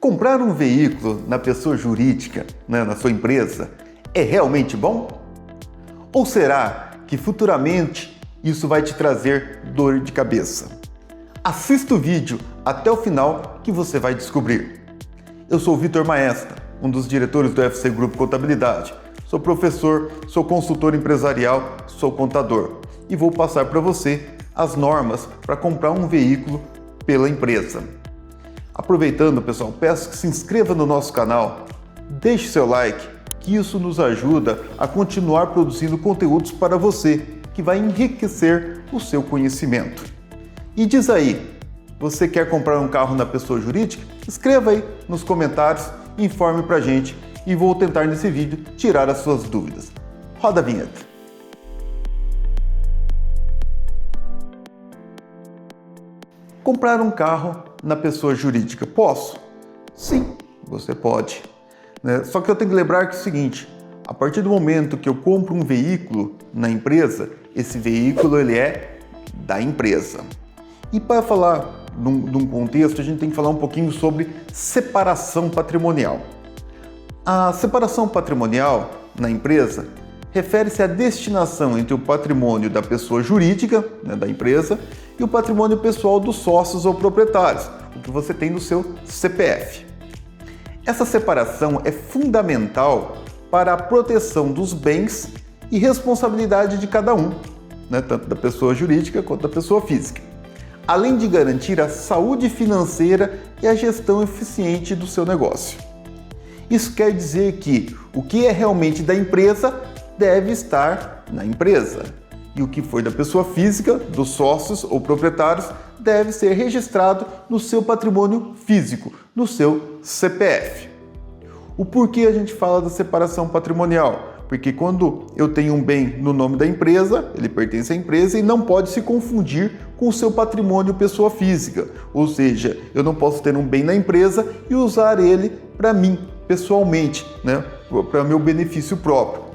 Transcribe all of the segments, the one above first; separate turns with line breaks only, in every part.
Comprar um veículo na pessoa jurídica, na sua empresa, é realmente bom? Ou será que futuramente isso vai te trazer dor de cabeça? Assista o vídeo até o final que você vai descobrir. Eu sou o Vitor Maestra, um dos diretores do FC Grupo Contabilidade. Sou professor, sou consultor empresarial, sou contador e vou passar para você as normas para comprar um veículo pela empresa. Aproveitando, pessoal, peço que se inscreva no nosso canal, deixe seu like, que isso nos ajuda a continuar produzindo conteúdos para você, que vai enriquecer o seu conhecimento. E diz aí, você quer comprar um carro na pessoa jurídica? Escreva aí nos comentários, informe pra gente e vou tentar nesse vídeo tirar as suas dúvidas. Roda a vinheta. Comprar um carro na pessoa jurídica, posso? Sim, você pode. Só que eu tenho que lembrar que é o seguinte, a partir do momento que eu compro um veículo na empresa, esse veículo ele é da empresa. E para falar de um contexto, a gente tem que falar um pouquinho sobre separação patrimonial. A separação patrimonial na empresa refere-se à destinação entre o patrimônio da pessoa jurídica, da empresa, e o patrimônio pessoal dos sócios ou proprietários, o que você tem no seu CPF. Essa separação é fundamental para a proteção dos bens e responsabilidade de cada um, tanto da pessoa jurídica quanto da pessoa física, além de garantir a saúde financeira e a gestão eficiente do seu negócio. Isso quer dizer que o que é realmente da empresa deve estar na empresa e o que for da pessoa física, dos sócios ou proprietários, deve ser registrado no seu patrimônio físico, no seu CPF. O porquê a gente fala da separação patrimonial? Porque quando eu tenho um bem no nome da empresa, ele pertence à empresa e não pode se confundir com o seu patrimônio pessoa física. Ou seja, eu não posso ter um bem na empresa e usar ele para mim, pessoalmente, para meu benefício próprio.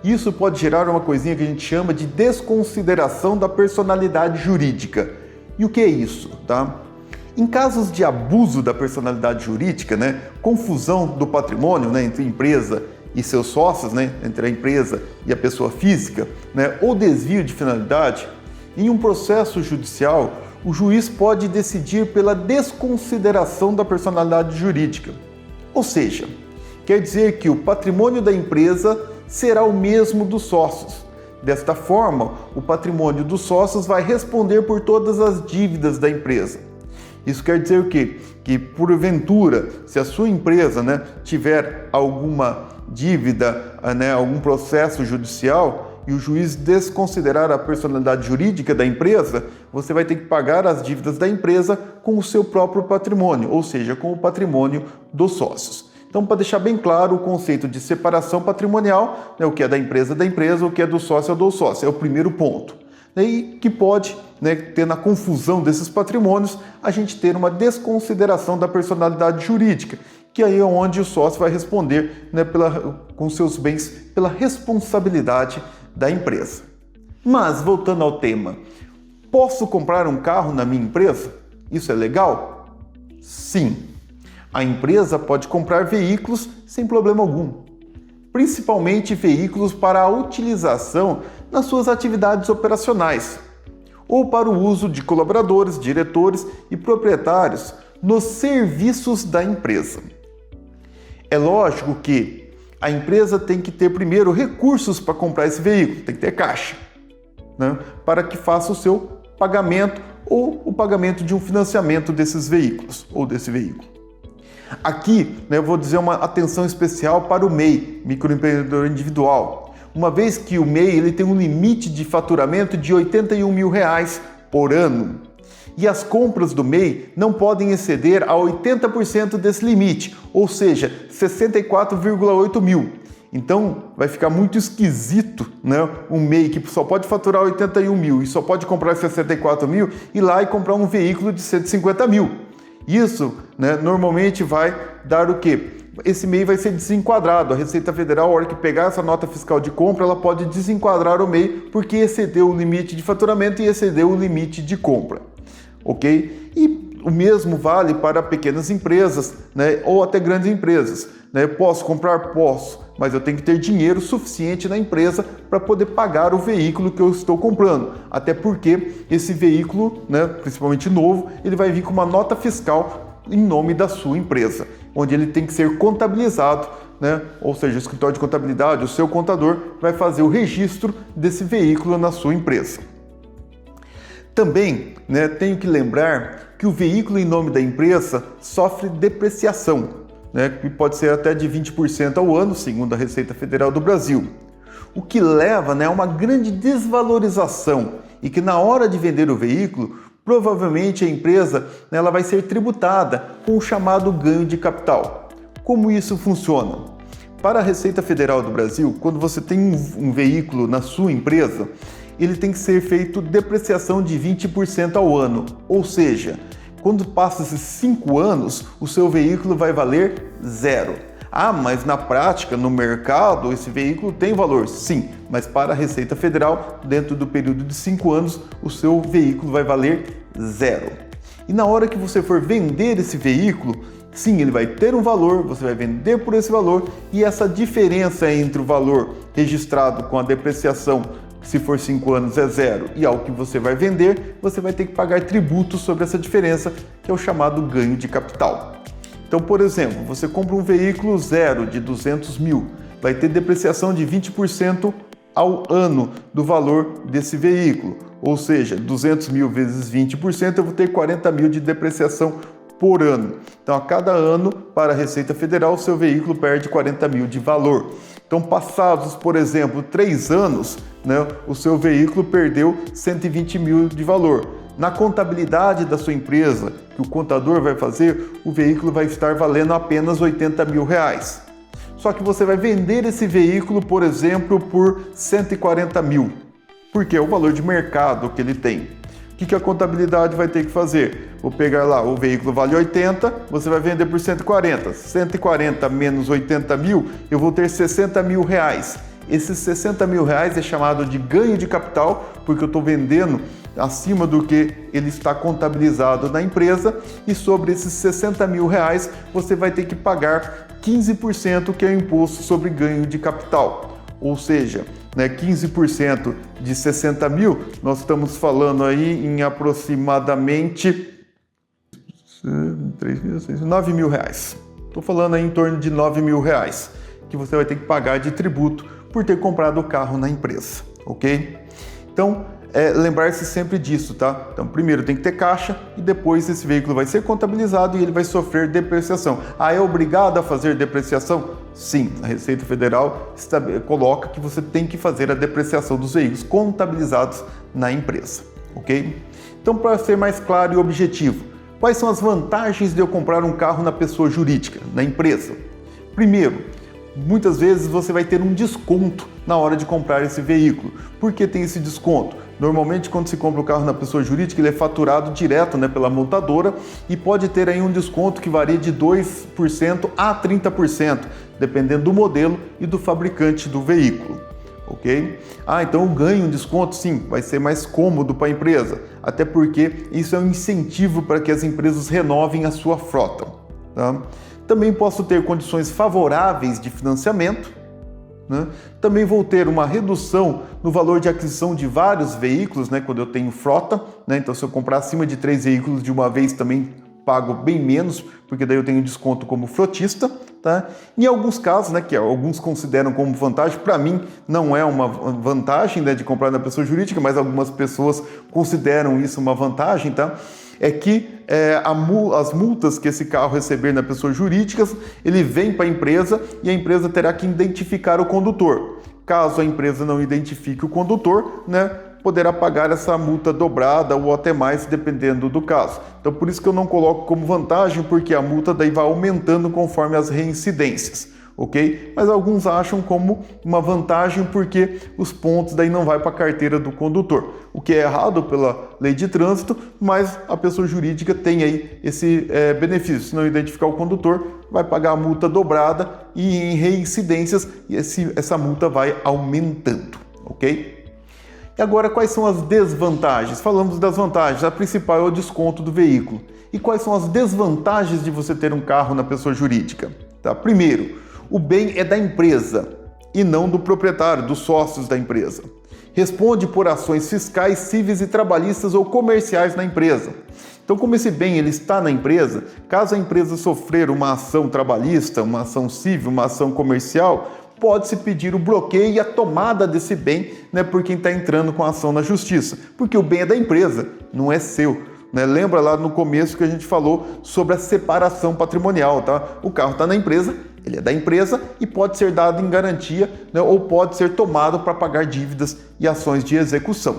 Isso pode gerar uma coisinha que a gente chama de desconsideração da personalidade jurídica. E o que é isso? Em casos de abuso da personalidade jurídica, confusão do patrimônio entre empresa e seus sócios, entre a empresa e a pessoa física, ou desvio de finalidade, em um processo judicial, o juiz pode decidir pela desconsideração da personalidade jurídica. Ou seja, quer dizer que o patrimônio da empresa será o mesmo dos sócios. Desta forma, o patrimônio dos sócios vai responder por todas as dívidas da empresa. Isso quer dizer o quê? Que porventura, se a sua empresa tiver alguma dívida, algum processo judicial e o juiz desconsiderar a personalidade jurídica da empresa, você vai ter que pagar as dívidas da empresa com o seu próprio patrimônio, ou seja, com o patrimônio dos sócios. Então, para deixar bem claro o conceito de separação patrimonial, o que é da empresa, o que é do sócio é do sócio, é o primeiro ponto. E que pode ter na confusão desses patrimônios, a gente ter uma desconsideração da personalidade jurídica, que aí é onde o sócio vai responder com seus bens pela responsabilidade da empresa. Mas, voltando ao tema, posso comprar um carro na minha empresa? Isso é legal? Sim. A empresa pode comprar veículos sem problema algum, principalmente veículos para a utilização nas suas atividades operacionais ou para o uso de colaboradores, diretores e proprietários nos serviços da empresa. É lógico que a empresa tem que ter primeiro recursos para comprar esse veículo, tem que ter caixa, para que faça o seu pagamento ou o pagamento de um financiamento desses veículos ou desse veículo. Aqui, eu vou dizer uma atenção especial para o MEI, microempreendedor individual, uma vez que o MEI ele tem um limite de faturamento de R$ 81 mil por ano. E as compras do MEI não podem exceder a 80% desse limite, ou seja, 64,8 mil. Então vai ficar muito esquisito, um MEI que só pode faturar 81 mil e só pode comprar 64 mil, ir lá e comprar um veículo de 150 mil. Isso, normalmente vai dar o quê? Esse MEI vai ser desenquadrado. A Receita Federal, a hora que pegar essa nota fiscal de compra, ela pode desenquadrar o MEI porque excedeu o limite de faturamento e excedeu o limite de compra. Ok? E o mesmo vale para pequenas empresas, né, ou até grandes empresas. Né? Posso comprar? Posso, mas eu tenho que ter dinheiro suficiente na empresa para poder pagar o veículo que eu estou comprando. Até porque esse veículo, né, principalmente novo, ele vai vir com uma nota fiscal em nome da sua empresa, onde ele tem que ser contabilizado, né? Ou seja, o escritório de contabilidade, o seu contador, vai fazer o registro desse veículo na sua empresa. Também, né, tenho que lembrar que o veículo em nome da empresa sofre depreciação, né, que pode ser até de 20% ao ano, segundo a Receita Federal do Brasil. O que leva, né, a uma grande desvalorização e que na hora de vender o veículo, provavelmente a empresa, né, ela vai ser tributada com o chamado ganho de capital. Como isso funciona? Para a Receita Federal do Brasil, quando você tem um veículo na sua empresa, ele tem que ser feito depreciação de 20% ao ano, ou seja, quando passa esses 5 anos, o seu veículo vai valer zero. Ah, mas na prática, no mercado, esse veículo tem valor? Sim, mas para a Receita Federal, dentro do período de 5 anos, o seu veículo vai valer zero. E na hora que você for vender esse veículo, sim, ele vai ter um valor, você vai vender por esse valor, e essa diferença entre o valor registrado com a depreciação, se for 5 anos é zero, e ao que você vai vender, você vai ter que pagar tributo sobre essa diferença, que é o chamado ganho de capital. Então, por exemplo, você compra um veículo zero de 200 mil, vai ter depreciação de 20% ao ano do valor desse veículo, ou seja, 200 mil vezes 20%, eu vou ter 40 mil de depreciação por ano. Então, a cada ano, para a Receita Federal, o seu veículo perde 40 mil de valor. Então, passados, por exemplo, 3 anos, né, o seu veículo perdeu 120 mil de valor. Na contabilidade da sua empresa, que o contador vai fazer, o veículo vai estar valendo apenas 80 mil reais. Só que você vai vender esse veículo, por exemplo, por 140 mil, porque é o valor de mercado que ele tem. O que a contabilidade vai ter que fazer? Vou pegar lá, o veículo vale 80, você vai vender por 140. 140 menos 80 mil, eu vou ter 60 mil reais. Esses 60 mil reais é chamado de ganho de capital, porque eu estou vendendo acima do que ele está contabilizado na empresa, e sobre esses 60 mil reais você vai ter que pagar 15%, que é o imposto sobre ganho de capital. Ou seja, né, 15% de 60 mil, nós estamos falando aí em aproximadamente 9 mil reais. Estou falando aí em torno de 9 mil reais, que você vai ter que pagar de tributo por ter comprado o carro na empresa, ok? Então, lembrar-se sempre disso, tá? Então, primeiro tem que ter caixa e depois esse veículo vai ser contabilizado e ele vai sofrer depreciação. Ah, é obrigado a fazer depreciação? Sim, a Receita Federal coloca que você tem que fazer a depreciação dos veículos contabilizados na empresa, ok? Então, para ser mais claro e objetivo, quais são as vantagens de eu comprar um carro na pessoa jurídica, na empresa? Primeiro, muitas vezes você vai ter um desconto na hora de comprar esse veículo. Por que tem esse desconto? Normalmente, quando se compra o carro na pessoa jurídica, ele é faturado direto, né, pela montadora, e pode ter aí um desconto que varia de 2% a 30%, dependendo do modelo e do fabricante do veículo. Ok? Ah, então eu ganho um desconto? Sim, vai ser mais cômodo para a empresa, até porque isso é um incentivo para que as empresas renovem a sua frota. Tá? Também posso ter condições favoráveis de financiamento, né? Também vou ter uma redução no valor de aquisição de vários veículos, né, quando eu tenho frota, né? Então, se eu comprar acima de 3 veículos de uma vez, também pago bem menos, porque daí eu tenho desconto como frotista. Tá? Em alguns casos, né, que alguns consideram como vantagem, para mim não é uma vantagem, né, de comprar na pessoa jurídica, mas algumas pessoas consideram isso uma vantagem, tá? É que as multas que esse carro receber na pessoa jurídica, ele vem para a empresa e a empresa terá que identificar o condutor. Caso a empresa não identifique o condutor, né, poderá pagar essa multa dobrada ou até mais, dependendo do caso. Então, por isso que eu não coloco como vantagem, porque a multa daí vai aumentando conforme as reincidências, ok? Mas alguns acham como uma vantagem porque os pontos daí não vai para a carteira do condutor, o que é errado pela lei de trânsito, mas a pessoa jurídica tem aí esse benefício. Se não identificar o condutor, vai pagar a multa dobrada e em reincidências essa multa vai aumentando, ok? E agora, quais são as desvantagens? Falamos das vantagens. A principal é o desconto do veículo. E quais são as desvantagens de você ter um carro na pessoa jurídica? Tá? Primeiro, o bem é da empresa e não do proprietário, dos sócios da empresa. Responde por ações fiscais, cíveis e trabalhistas ou comerciais na empresa. Então, como esse bem ele está na empresa, caso a empresa sofrer uma ação trabalhista, uma ação civil, uma ação comercial, pode-se pedir o bloqueio e a tomada desse bem, né, por quem está entrando com a ação na justiça, porque o bem é da empresa, não é seu. Né? Lembra lá no começo que a gente falou sobre a separação patrimonial, tá? O carro está na empresa, ele é da empresa e pode ser dado em garantia, né, ou pode ser tomado para pagar dívidas e ações de execução.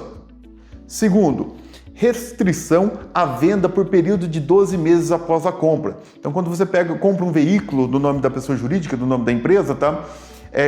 Segundo, restrição à venda por período de 12 meses após a compra. Então, quando você compra um veículo do nome da pessoa jurídica, do nome da empresa, tá?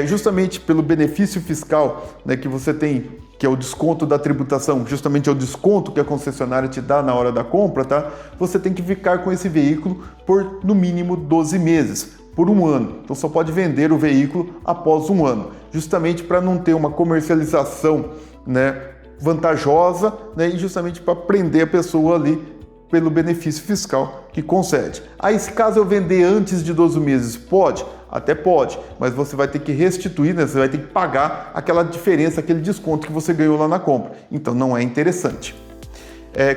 Justamente pelo benefício fiscal, né, que você tem, que é o desconto da tributação, justamente é o desconto que a concessionária te dá na hora da compra, tá? Você tem que ficar com esse veículo por no mínimo 12 meses, por um ano. Então só pode vender o veículo após um ano, justamente para não ter uma comercialização, né, vantajosa, né, e justamente para prender a pessoa ali pelo benefício fiscal que concede. Aí, se caso eu vender antes de 12 meses, pode? Até pode, mas você vai ter que restituir, né? Você vai ter que pagar aquela diferença, aquele desconto que você ganhou lá na compra. Então não é interessante.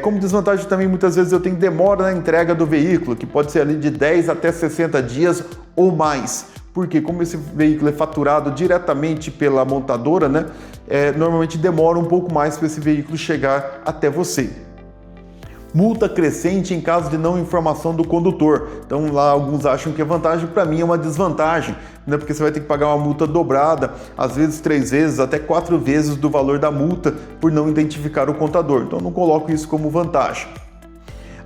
Como desvantagem também, muitas vezes eu tenho demora na entrega do veículo, que pode ser ali de 10 até 60 dias ou mais. Porque como esse veículo é faturado diretamente pela montadora, né? Normalmente demora um pouco mais para esse veículo chegar até você. Multa crescente em caso de não informação do condutor. Então lá alguns acham que é vantagem, para mim é uma desvantagem, né? Porque você vai ter que pagar uma multa dobrada, às vezes 3 vezes, até 4 vezes do valor da multa por não identificar o contador. Então eu não coloco isso como vantagem.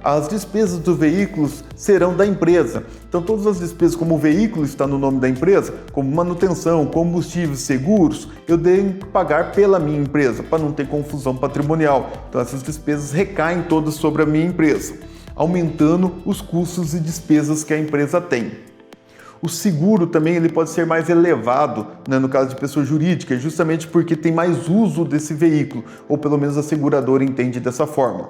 As despesas dos veículos serão da empresa. Então todas as despesas, como o veículo está no nome da empresa, como manutenção, combustíveis, seguros, eu tenho que pagar pela minha empresa, para não ter confusão patrimonial. Então essas despesas recaem todas sobre a minha empresa, aumentando os custos e despesas que a empresa tem. O seguro também ele pode ser mais elevado, né, no caso de pessoa jurídica, justamente porque tem mais uso desse veículo, ou pelo menos a seguradora entende dessa forma.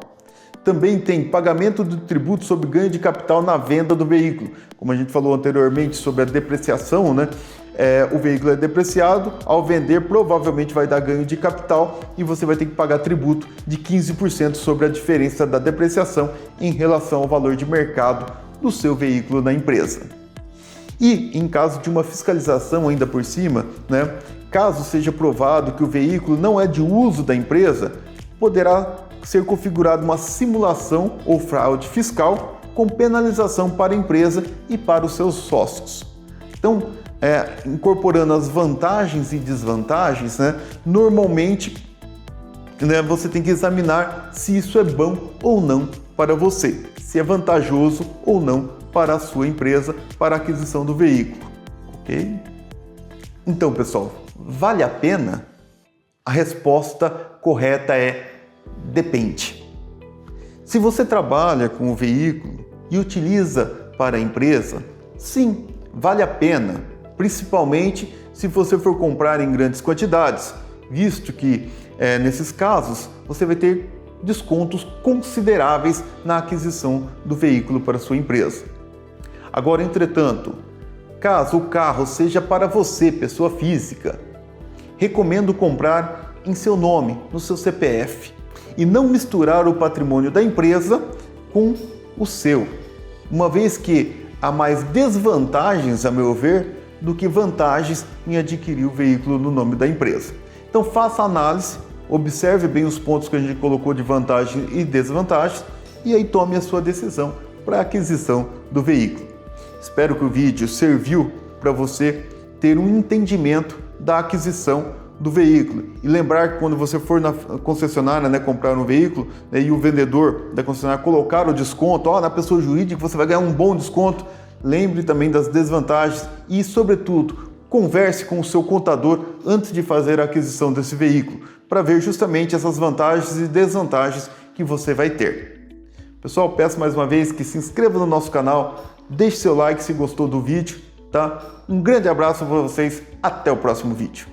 Também tem pagamento do tributo sobre ganho de capital na venda do veículo. Como a gente falou anteriormente sobre a depreciação, né? O veículo é depreciado, ao vender provavelmente vai dar ganho de capital e você vai ter que pagar tributo de 15% sobre a diferença da depreciação em relação ao valor de mercado do seu veículo na empresa. E em caso de uma fiscalização ainda por cima, né? Caso seja provado que o veículo não é de uso da empresa, poderá ser configurada uma simulação ou fraude fiscal com penalização para a empresa e para os seus sócios. Então, incorporando as vantagens e desvantagens, né, normalmente, né, você tem que examinar se isso é bom ou não para você, se é vantajoso ou não para a sua empresa, para a aquisição do veículo, ok? Então, pessoal, vale a pena? A resposta correta é depende. Se você trabalha com o veículo e utiliza para a empresa, sim, vale a pena, principalmente se você for comprar em grandes quantidades, visto que nesses casos você vai ter descontos consideráveis na aquisição do veículo para a sua empresa. Agora, entretanto, caso o carro seja para você, pessoa física, recomendo comprar em seu nome, no seu CPF, e não misturar o patrimônio da empresa com o seu, uma vez que há mais desvantagens, a meu ver, do que vantagens em adquirir o veículo no nome da empresa. Então faça a análise, observe bem os pontos que a gente colocou de vantagens e desvantagens e aí tome a sua decisão para a aquisição do veículo. Espero que o vídeo serviu para você ter um entendimento da aquisição do veículo. E lembrar que quando você for na concessionária, né, comprar um veículo, né, e o vendedor da concessionária colocar o desconto, na pessoa jurídica você vai ganhar um bom desconto, lembre também das desvantagens e, sobretudo, converse com o seu contador antes de fazer a aquisição desse veículo, para ver justamente essas vantagens e desvantagens que você vai ter. Pessoal, peço mais uma vez que se inscreva no nosso canal, deixe seu like se gostou do vídeo, tá? Um grande abraço para vocês, até o próximo vídeo.